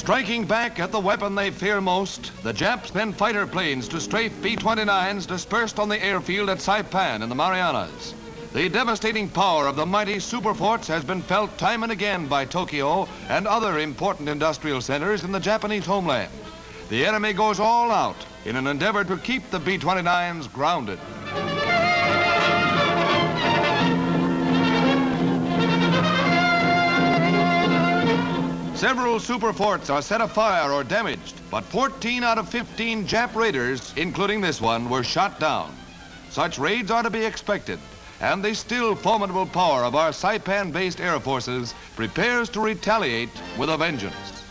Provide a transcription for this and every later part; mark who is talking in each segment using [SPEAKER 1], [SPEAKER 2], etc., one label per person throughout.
[SPEAKER 1] Striking back at the weapon they fear most, the Japs send fighter planes to strafe B-29s dispersed on the airfield at Saipan in the Marianas. The devastating power of the mighty Superforts has been felt time and again by Tokyo and other important industrial centers in the Japanese homeland. The enemy goes all out in an endeavor to keep the B-29s grounded. Several Superforts are set afire or damaged, but 14 out of 15 Jap raiders, including this one, were shot down. Such raids are to be expected, and the still formidable power of our Saipan-based air forces prepares to retaliate with a vengeance.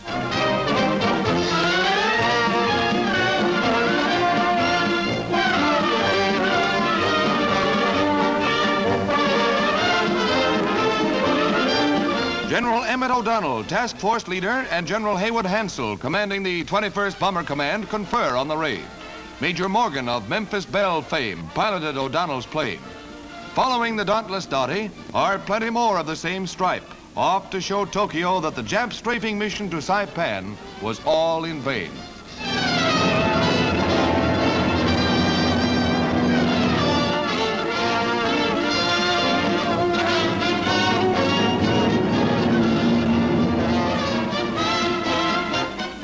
[SPEAKER 1] General Emmett O'Donnell, task force leader, and General Haywood Hansel, commanding the 21st Bomber Command, confer on the raid. Major Morgan of Memphis Belle fame piloted O'Donnell's plane. Following the dauntless Dottie are plenty more of the same stripe, off to show Tokyo that the Jap strafing mission to Saipan was all in vain.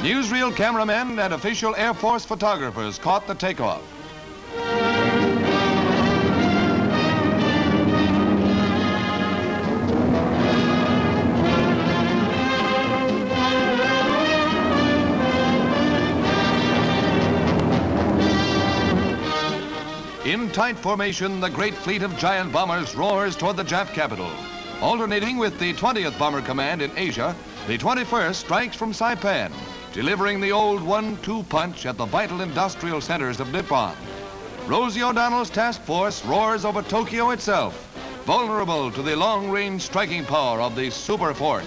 [SPEAKER 1] Newsreel cameramen and official Air Force photographers caught the takeoff. In tight formation, the great fleet of giant bombers roars toward the Jap capital. Alternating with the 20th Bomber Command in Asia, the 21st strikes from Saipan, delivering the old 1-2 punch at the vital industrial centers of Nippon. Rosie O'Donnell's task force roars over Tokyo itself, vulnerable to the long-range striking power of the Superforts.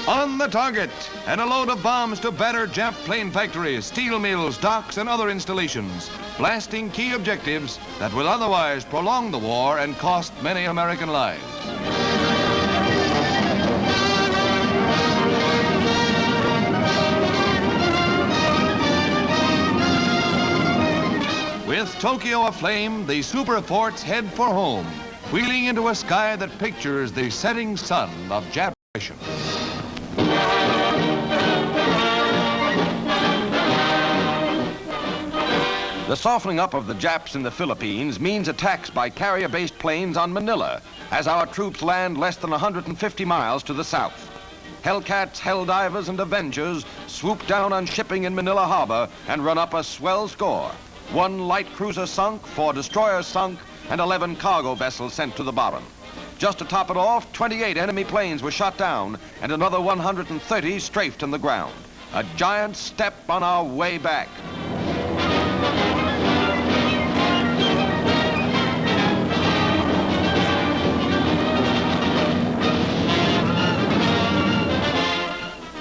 [SPEAKER 1] On the target, and a load of bombs to batter Jap plane factories, steel mills, docks, and other installations, blasting key objectives that will otherwise prolong the war and cost many American lives. With Tokyo aflame, the Superforts head for home, wheeling into a sky that pictures the setting sun of Jap aggression.
[SPEAKER 2] The softening up of the Japs in the Philippines means attacks by carrier-based planes on Manila as our troops land less than 150 miles to the south. Hellcats, Helldivers, and Avengers swoop down on shipping in Manila Harbor and run up a swell score. 1 light cruiser sunk, 4 destroyers sunk, and 11 cargo vessels sent to the bottom. Just to top it off, 28 enemy planes were shot down and another 130 strafed in the ground. A giant step on our way back.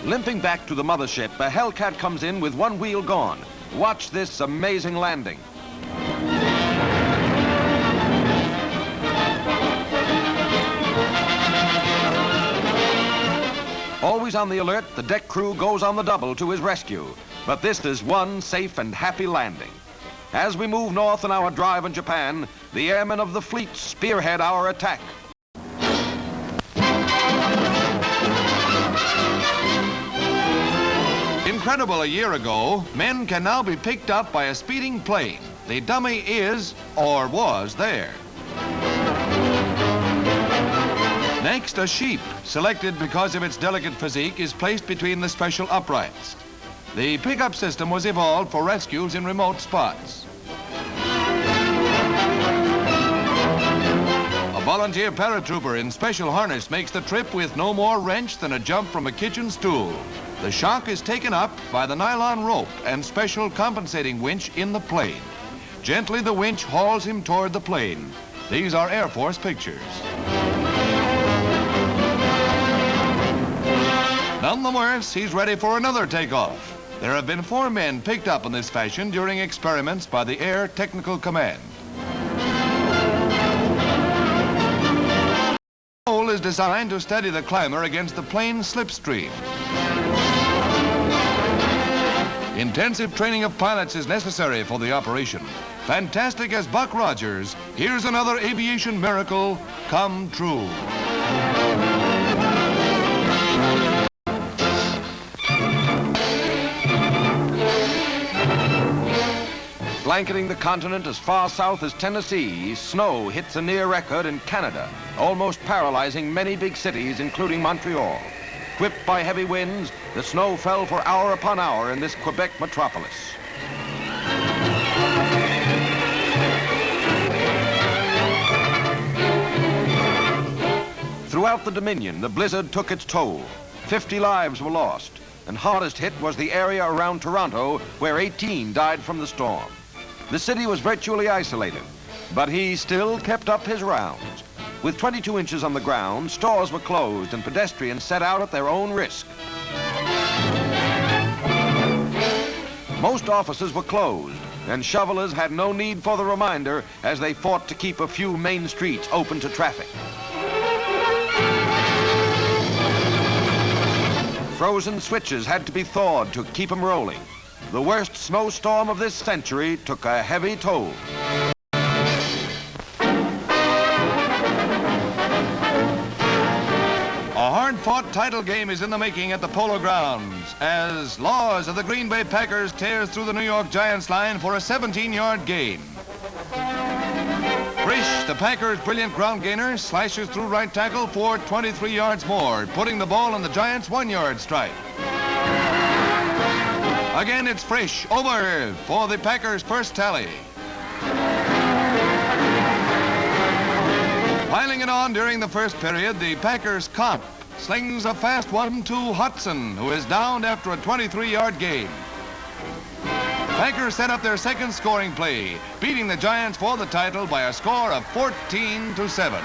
[SPEAKER 2] Limping back to the mothership, a Hellcat comes in with 1 wheel gone. Watch this amazing landing. Always on the alert, the deck crew goes on the double to his rescue. But this is one safe and happy landing. As we move north on our drive in Japan, the airmen of the fleet spearhead our attack.
[SPEAKER 1] Incredible a year ago, men can now be picked up by a speeding plane. The dummy is, or was, there. Next, a sheep, selected because of its delicate physique, is placed between the special uprights. The pickup system was evolved for rescues in remote spots. A volunteer paratrooper in special harness makes the trip with no more wrench than a jump from a kitchen stool. The shock is taken up by the nylon rope and special compensating winch in the plane. Gently, the winch hauls him toward the plane. These are Air Force pictures. None the worse, he's ready for another takeoff. There have been 4 men picked up in this fashion during experiments by the Air Technical Command. The pole is designed to steady the climber against the plane's slipstream. Intensive training of pilots is necessary for the operation. Fantastic as Buck Rogers, here's another aviation miracle come true.
[SPEAKER 2] Blanketing the continent as far south as Tennessee, snow hits a near record in Canada, almost paralyzing many big cities, including Montreal. Whipped by heavy winds, the snow fell for hour upon hour in this Quebec metropolis. Throughout the Dominion, the blizzard took its toll. 50 lives were lost, and hardest hit was the area around Toronto, where 18 died from the storm. The city was virtually isolated, but he still kept up his rounds. With 22 inches on the ground, stores were closed and pedestrians set out at their own risk. Most offices were closed, and shovelers had no need for the reminder as they fought to keep a few main streets open to traffic. Frozen switches had to be thawed to keep them rolling. The worst snowstorm of this century took a heavy toll.
[SPEAKER 1] A hard-fought title game is in the making at the Polo Grounds as Laws of the Green Bay Packers tears through the New York Giants line for a 17-yard gain. Frisch, the Packers' brilliant ground gainer, slashes through right tackle for 23 yards more, putting the ball on the Giants' 1-yard stripe. Again, it's Frisch over for the Packers' first tally. Piling it on during the first period, the Packers' Comp slings a fast one to Hudson, who is downed after a 23-yard gain. Packers set up their second scoring play, beating the Giants for the title by a score of 14-7.